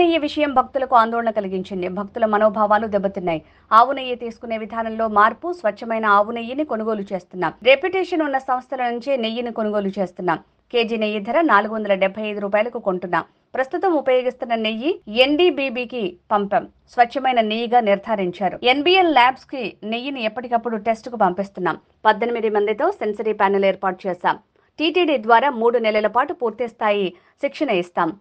నెయ్యి విషయం భక్తులకు ఆందోళన కలిగించింది. భక్తుల మనోభావాలు దెబ్బతిన్నాయి. ఆవు నెయ్యి తీసుకునే విధానంలో మార్పు, స్వచ్ఛమైన ఆవు నెయ్యిని కొనుగోలు చేస్తున్నాం. రెప్యుటేషన్ ఉన్న సంస్థల నుంచే నెయ్యిని కొనుగోలు చేస్తున్నాం. కేజీ నెయ్యి ధర 475 రూపాయలకు కొంటున్నాం. ప్రస్తుతం ఉపయోగిస్తున్న నెయ్యి ఎన్డీబీబీకి పంపాం. స్వచ్ఛమైన నెయ్యిగా నిర్ధారించారు. ఎన్బిఎల్ ల్యాబ్స్ కి నెయ్యిని ఎప్పటికప్పుడు టెస్ట్ కు పంపిస్తున్నాం. 18 మందితో సెన్సరీ ప్యానెల్ ఏర్పాటు చేశాం. టీటీడీ ద్వారా 3 నెలల పాటు పూర్తి స్థాయి శిక్షణ ఇస్తాం.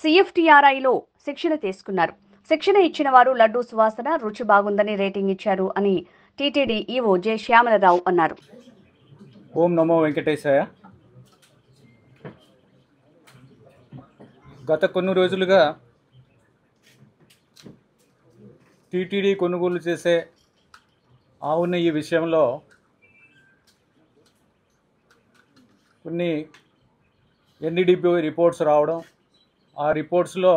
CFTRIలో శిక్షణ తీసుకున్నారు. శిక్షణ ఇచ్చిన వారు లడ్డూ సువాసన, రుచి బాగుందని రేటింగ్ ఇచ్చారు అని టీటీడీ ఈవో జె శ్యామలరావు అన్నారు. ఓం నమో వెంకటేశాయ. గత కొన్ని రోజులుగా టీటీడీ కొనుగోలు చేసే ఆవు నెయ్యి విషయంలో కొన్ని ఎన్డీడీబీ రిపోర్ట్స్ రావడం, ఆ రిపోర్ట్స్లో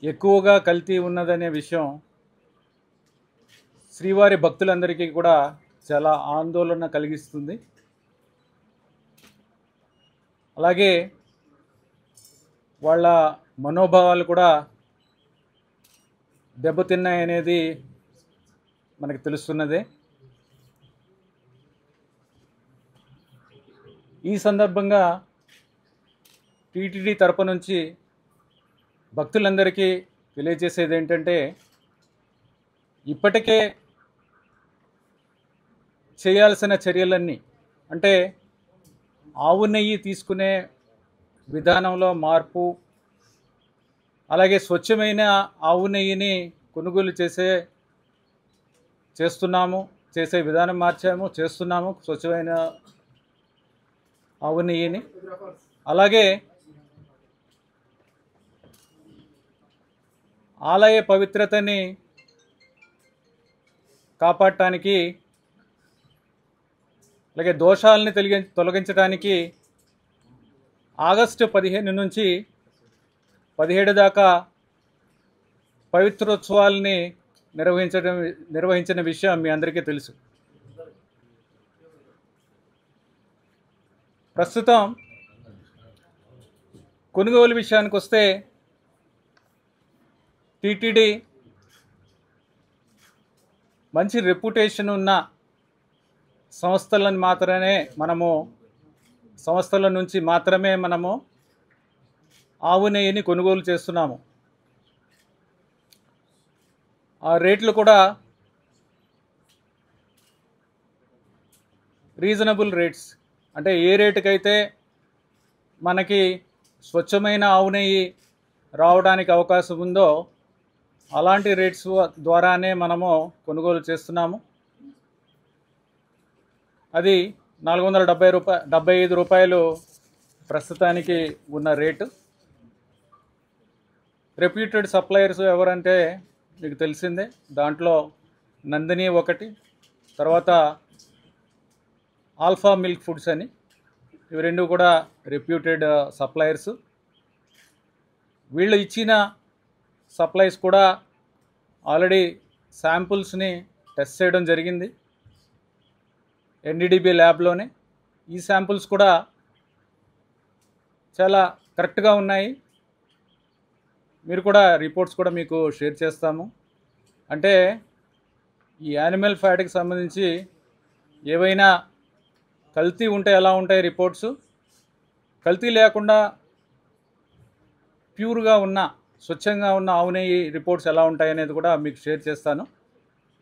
ఎక్కువగా కల్తీ ఉన్నదనే విషయం శ్రీవారి భక్తులందరికీ కూడా చాలా ఆందోళన కలిగిస్తుంది. అలాగే వాళ్ళ మనోభావాలు కూడా దెబ్బతిన్నాయనేది మనకు తెలుస్తున్నదే. ఈ సందర్భంగా టీటీడీ తరపు నుంచి భక్తులందరికీ తెలియజేసేది ఏంటంటే, ఇప్పటికే చేయాల్సిన చర్యలన్నీ, అంటే ఆవు నెయ్యి తీసుకునే విధానంలో మార్పు, అలాగే స్వచ్ఛమైన ఆవు నెయ్యిని కొనుగోలు చేసే విధానం చేస్తున్నాము స్వచ్ఛమైన ఆవు నెయ్యిని. అలాగే ఆలయ పవిత్రతని కాపాడటానికి, అలాగే దోషాలని తొలగించడానికి ఆగస్టు 15 నుంచి 17 దాకా పవిత్రోత్సవాల్ని నిర్వహించిన విషయం మీ అందరికీ తెలుసు. ప్రస్తుతం కొనుగోలు విషయానికి వస్తే, టీటీడీ మంచి రెప్యుటేషన్ ఉన్న సంస్థల నుంచి మాత్రమే మనము ఆవు నెయ్యిని కొనుగోలు చేస్తున్నాము. ఆ రేట్లు కూడా రీజనబుల్ రేట్స్, అంటే ఏ రేటుకైతే మనకి స్వచ్ఛమైన ఆవు నెయ్యి రావడానికి అవకాశం ఉందో అలాంటి రేట్స్ ద్వారానే మనము కొనుగోలు చేస్తున్నాము. అది 475 రూపాయలు ప్రస్తుతానికి ఉన్న రేటు. రెప్యూటెడ్ సప్లయర్స్ ఎవరంటే మీకు తెలిసిందే. దాంట్లో నందిని ఒకటి, తర్వాత ఆల్ఫా మిల్క్ ఫుడ్స్ అని, ఇవి రెండు కూడా రెప్యూటెడ్ సప్లయర్స్. వీళ్ళు ఇచ్చిన సప్లైస్ కూడా ఆల్రెడీ శాంపుల్స్ని టెస్ట్ చేయడం జరిగింది ఎన్డీడీబీ ల్యాబ్లోనే. ఈ శాంపుల్స్ కూడా చాలా కరెక్ట్గా ఉన్నాయి. మీరు కూడా రిపోర్ట్స్ కూడా మీకు షేర్ చేస్తాము. అంటే ఈ యానిమల్ ఫ్యాట్కి సంబంధించి ఏవైనా కల్తీ ఉంటే ఎలా ఉంటాయి రిపోర్ట్స్, కల్తీ లేకుండా ప్యూర్గా ఉన్న స్వచ్ఛంగా ఉన్న ఆవు నెయ్యి రిపోర్ట్స్ ఎలా ఉంటాయి అనేది కూడా మీకు షేర్ చేస్తాను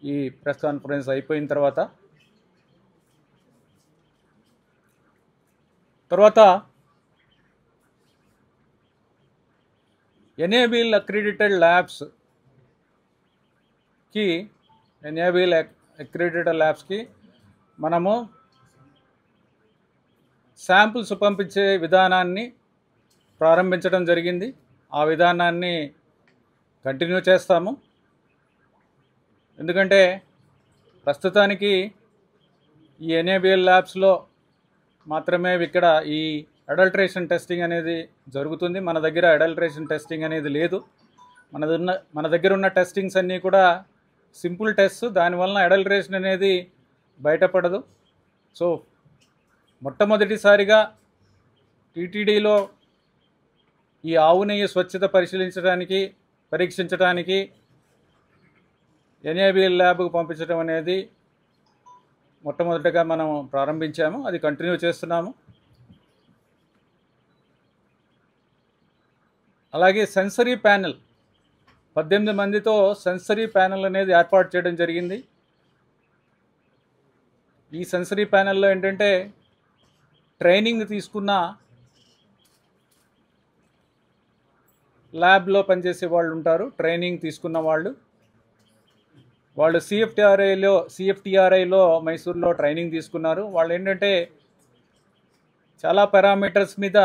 ఈ ప్రెస్ కాన్ఫరెన్స్ అయిపోయిన తర్వాత. ఎనేబుల్ అక్రిడిటెడ్ ల్యాబ్స్కి మనము శాంపుల్స్ పంపించే విధానాన్ని ప్రారంభించడం జరిగింది. ఆ విధానాన్ని కంటిన్యూ చేస్తాము. ఎందుకంటే ప్రస్తుతానికి ఈ ఎనేబుల్ ల్యాబ్స్లో మాత్రమే ఇక్కడ ఈ అడల్ట్రేషన్ టెస్టింగ్ అనేది జరుగుతుంది. మన దగ్గర అడల్ట్రేషన్ టెస్టింగ్ అనేది లేదు. మన దగ్గర ఉన్న టెస్టింగ్స్ అన్నీ కూడా సింపుల్ టెస్ట్, దానివలన అడల్ట్రేషన్ అనేది బయటపడదు. సో మొట్టమొదటిసారిగా టీటీడీలో ఈ ఆవు నెయ్యి స్వచ్ఛత పరీక్షించడానికి ఎన్ఏబిఎల్ ల్యాబ్కు పంపించడం అనేది మొట్టమొదటిగా మనం ప్రారంభించాము. అది కంటిన్యూ చేస్తున్నాము. అలాగే సెన్సరీ ప్యానెల్ 18 మందితో సెన్సరీ ప్యానెల్ అనేది ఏర్పాటు చేయడం జరిగింది. ఈ సెన్సరీ ప్యానెల్లో ఏంటంటే ట్రైనింగ్ తీసుకున్న ల్యాబ్లో పనిచేసే వాళ్ళు ఉంటారు. ట్రైనింగ్ తీసుకున్న వాళ్ళు సిఎఫ్టిఆర్ఐలో మైసూర్లో ట్రైనింగ్ తీసుకున్నారు. వాళ్ళు ఏంటంటే చాలా పారామీటర్స్ మీద,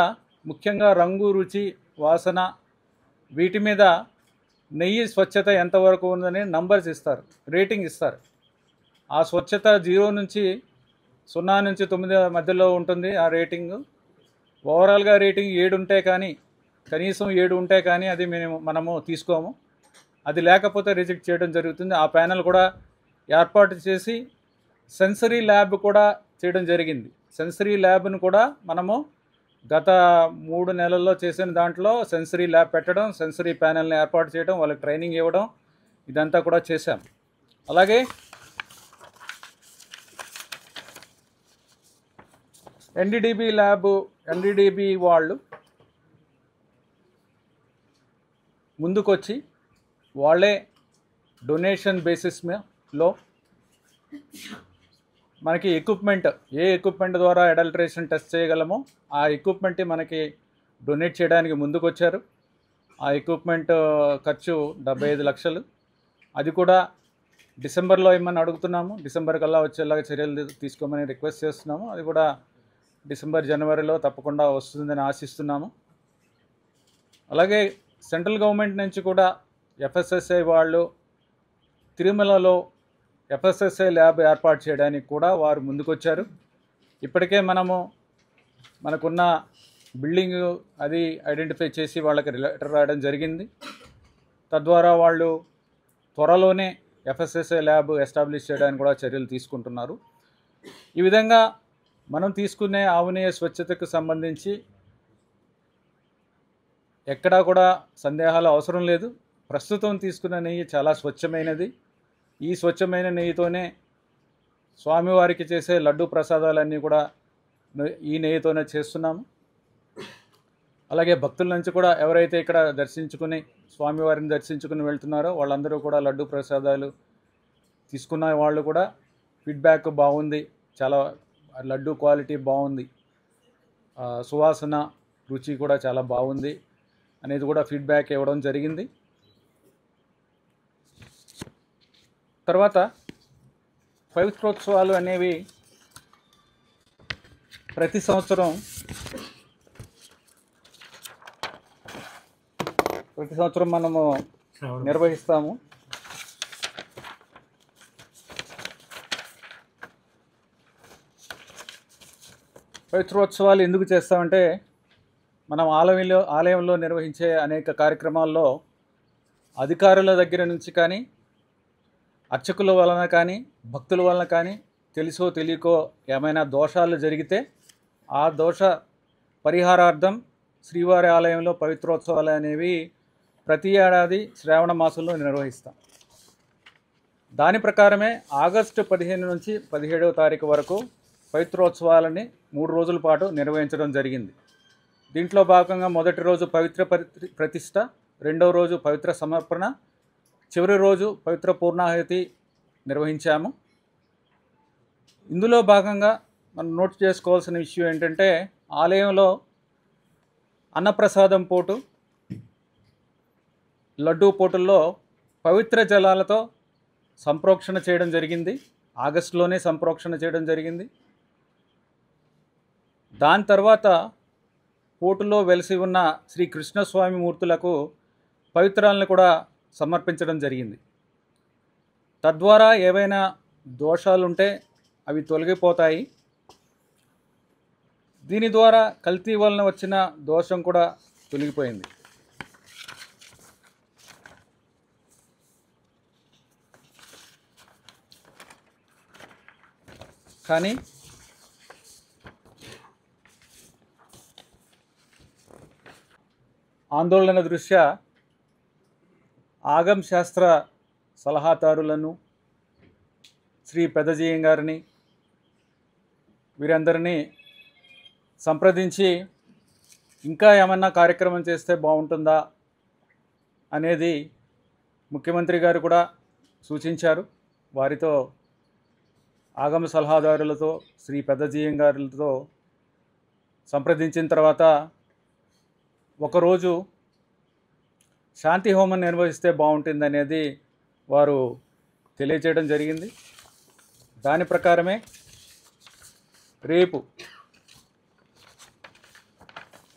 ముఖ్యంగా రంగు, రుచి, వాసన, వీటి మీద నెయ్యి స్వచ్ఛత ఎంతవరకు ఉందని నంబర్స్ ఇస్తారు, రేటింగ్ ఇస్తారు. ఆ స్వచ్ఛత 0 నుంచి 9 మధ్యలో ఉంటుంది ఆ రేటింగ్. ఓవరాల్గా రేటింగ్ 7 ఉంటే కానీ, కనీసం 7 ఉంటే కానీ అది మనము తీసుకోము. అది లేకపోతే రిజెక్ట్ చేయడం జరుగుతుంది. ఆ ప్యానెల్ కూడా ఏర్పాటు చేసి సెన్సరీ ల్యాబ్ కూడా చేయడం జరిగింది. సెన్సరీ ల్యాబ్ను కూడా మనము గత 3 నెలల్లో చేసిన దాంట్లో సెన్సరీ ల్యాబ్ పెట్టడం, సెన్సరీ ప్యానెల్ని ఏర్పాటు చేయడం, వాళ్ళకి ట్రైనింగ్ ఇవ్వడం, ఇదంతా కూడా చేశాం. అలాగే ఎన్డీడీబీ వాళ్ళు ముందుకొచ్చి వాళ్ళే డొనేషన్ బేసిస్లో మనకి ఏ ఎక్విప్మెంట్ ద్వారా అడల్టరేషన్ టెస్ట్ చేయగలమో ఆ ఎక్విప్మెంట్ మనకి డొనేట్ చేయడానికి ముందుకొచ్చారు. ఆ ఎక్విప్మెంట్ ఖర్చు 75 లక్షలు. అది కూడా డిసెంబర్లో ఇమ్మని అడుగుతున్నాము. డిసెంబర్ కల్లా వచ్చేలాగా చర్యలు తీసుకోమని రిక్వెస్ట్ చేస్తున్నాము. అది కూడా జనవరిలో తప్పకుండా వస్తుందని ఆశిస్తున్నాము. అలాగే సెంట్రల్ గవర్నమెంట్ నుంచి కూడా ఎఫ్ఎస్ఎస్ఐ వాళ్ళు తిరుమలలో ఎఫ్ఎస్ఎస్ఐ ల్యాబ్ ఏర్పాటు చేయడానికి కూడా వారు ముందుకొచ్చారు. ఇప్పటికే మనకున్న బిల్డింగ్ అది ఐడెంటిఫై చేసి వాళ్ళకి లెటర్ రాయడం జరిగింది. తద్వారా వాళ్ళు త్వరలోనే ఎఫ్ఎస్ఎస్ఐ ల్యాబ్ ఎస్టాబ్లిష్ చేయడానికి కూడా చర్యలు తీసుకుంటున్నారు. ఈ విధంగా మనం తీసుకునే ఆవు నెయ్యి స్వచ్ఛతకు సంబంధించి ఎక్కడా కూడా సందేహాలు అవసరం లేదు. ప్రస్తుతం తీసుకున్న నెయ్యి చాలా స్వచ్ఛమైనది. ఈ స్వచ్ఛమైన నెయ్యితోనే స్వామివారికి చేసే లడ్డు ప్రసాదాలన్నీ కూడా ఈ నెయ్యితోనే చేస్తున్నాము. అలాగే భక్తుల నుంచి కూడా ఎవరైతే ఇక్కడ స్వామివారిని దర్శించుకుని వెళ్తున్నారో వాళ్ళందరూ కూడా లడ్డు ప్రసాదాలు తీసుకున్న వాళ్ళు కూడా ఫీడ్బ్యాక్ బాగుంది, చాలా లడ్డు క్వాలిటీ బాగుంది, సువాసన, రుచి కూడా చాలా బాగుంది అనేది కూడా ఫీడ్బ్యాక్ ఇవ్వడం జరిగింది. తర్వాత పవిత్రోత్సవాలు అనేవి ప్రతి సంవత్సరం మనము నిర్వహిస్తాము. పవిత్రోత్సవాలు ఎందుకు చేస్తామంటే మనం ఆలయంలో నిర్వహించే అనేక కార్యక్రమాల్లో అధికారుల దగ్గర నుంచి కానీ, అర్చకుల వలన కానీ, భక్తుల వలన కానీ తెలుసో తెలియకో ఏమైనా దోషాలు జరిగితే ఆ దోష పరిహారార్థం శ్రీవారి ఆలయంలో పవిత్రోత్సవాలు అనేవి ప్రతి ఏడాది శ్రావణ మాసంలో నిర్వహిస్తాం. దాని ప్రకారమే ఆగస్టు 15 నుంచి 17వ తారీఖు వరకు పవిత్రోత్సవాలని 3 రోజుల పాటు నిర్వహించడం జరిగింది. దీంట్లో భాగంగా మొదటి రోజు పవిత్ర ప్రతిష్ట, రెండవ రోజు పవిత్ర సమర్పణ, చివరి రోజు పవిత్ర పూర్ణాహుతి నిర్వహించాము. ఇందులో భాగంగా మనం నోట్ చేసుకోవాల్సిన విషయం ఏంటంటే ఆలయంలో అన్నప్రసాదం పోటు, లడ్డూ పోటుల్లో పవిత్ర జలాలతో సంప్రోక్షణ చేయడం జరిగింది. ఆగస్టులోనే సంప్రోక్షణ చేయడం జరిగింది. దాని తర్వాత పోటులో వెలిసి ఉన్న శ్రీ కృష్ణస్వామి మూర్తులకు పవిత్రాలను కూడా సమర్పించడం జరిగింది. తద్వారా ఏవైనా దోషాలుంటే అవి తొలగిపోతాయి. దీని ద్వారా కల్తీ వలన వచ్చిన దోషం కూడా తొలగిపోయింది. కానీ ఆందోళన దృష్ట్యా ఆగం శాస్త్ర సలహాదారులను, శ్రీ పెదజీయం గారిని, వీరందరినీ సంప్రదించి ఇంకా ఏమన్నా కార్యక్రమం చేస్తే బాగుంటుందా అనేది ముఖ్యమంత్రి గారు కూడా సూచించారు. వారితో ఆగమ సలహాదారులతో, శ్రీ పెదజీయం గారులతో సంప్రదించిన తర్వాత ఒకరోజు శాంతి హోమం నిర్వహిస్తే బాగుంటుంది అనేది వారు తెలియజేయడం జరిగింది. దాని ప్రకారమే రేపు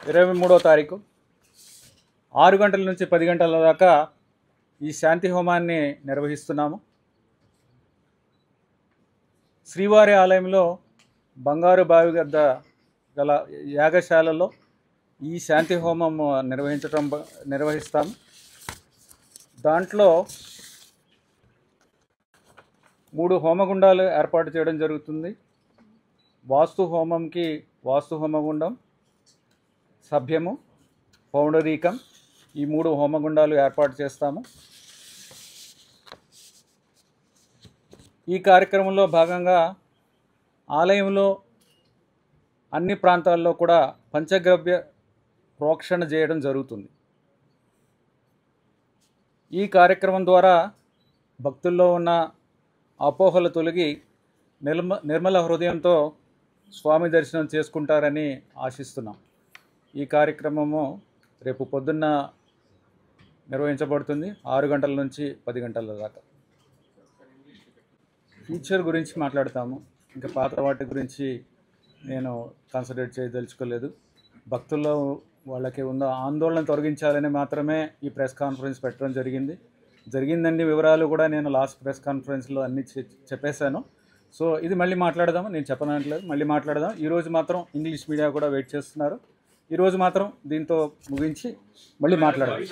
23వ తారీఖు 6 గంటల నుంచి 10 గంటల దాకా ఈ శాంతి హోమాన్ని నిర్వహిస్తున్నాము. శ్రీవారి ఆలయంలో బంగారు బావి వద్ద గల యాగశాలలో ఈ శాంతి హోమం నిర్వహిస్తాము. దాంట్లో 3 హోమగుండాలు ఏర్పాటు చేయడం జరుగుతుంది. వాస్తు హోమంకి వాస్తు హోమగుండం, సభ్యము, పౌండరీకం, ఈ 3 హోమగుండాలు ఏర్పాటు చేస్తాము. ఈ కార్యక్రమంలో భాగంగా ఆలయంలో అన్ని ప్రాంతాల్లో కూడా పంచగవ్య ప్రోక్షణ చేయడం జరుగుతుంది. ఈ కార్యక్రమం ద్వారా భక్తుల్లో ఉన్న అపోహలు తొలగి నిర్మల హృదయంతో స్వామి దర్శనం చేసుకుంటారని ఆశిస్తున్నాం. ఈ కార్యక్రమము రేపు పొద్దున్న నిర్వహించబడుతుంది 6 గంటల నుంచి 10 గంటల దాకా. ఫ్యూచర్ గురించి మాట్లాడతాము. ఇంకా పాత వాటి గురించి నేను కాన్సన్ట్రేట్ చేయదలుచుకోలేదు. భక్తుల్లో వాళ్ళకి ఉన్న ఆందోళన తొలగించాలని మాత్రమే ఈ ప్రెస్ కాన్ఫరెన్స్ పెట్టడం జరిగిందండి. వివరాలు కూడా నేను లాస్ట్ ప్రెస్ కాన్ఫరెన్స్లో అన్నీ చెప్పేశాను. సో ఇది మళ్ళీ మాట్లాడదాము. నేను చెప్పనట్లేదు, మళ్ళీ మాట్లాడదాం. ఈరోజు మాత్రం ఇంగ్లీష్ మీడియా కూడా వెయిట్ చేస్తున్నారు. ఈరోజు మాత్రం దీంతో ముగించి మళ్ళీ మాట్లాడదాం.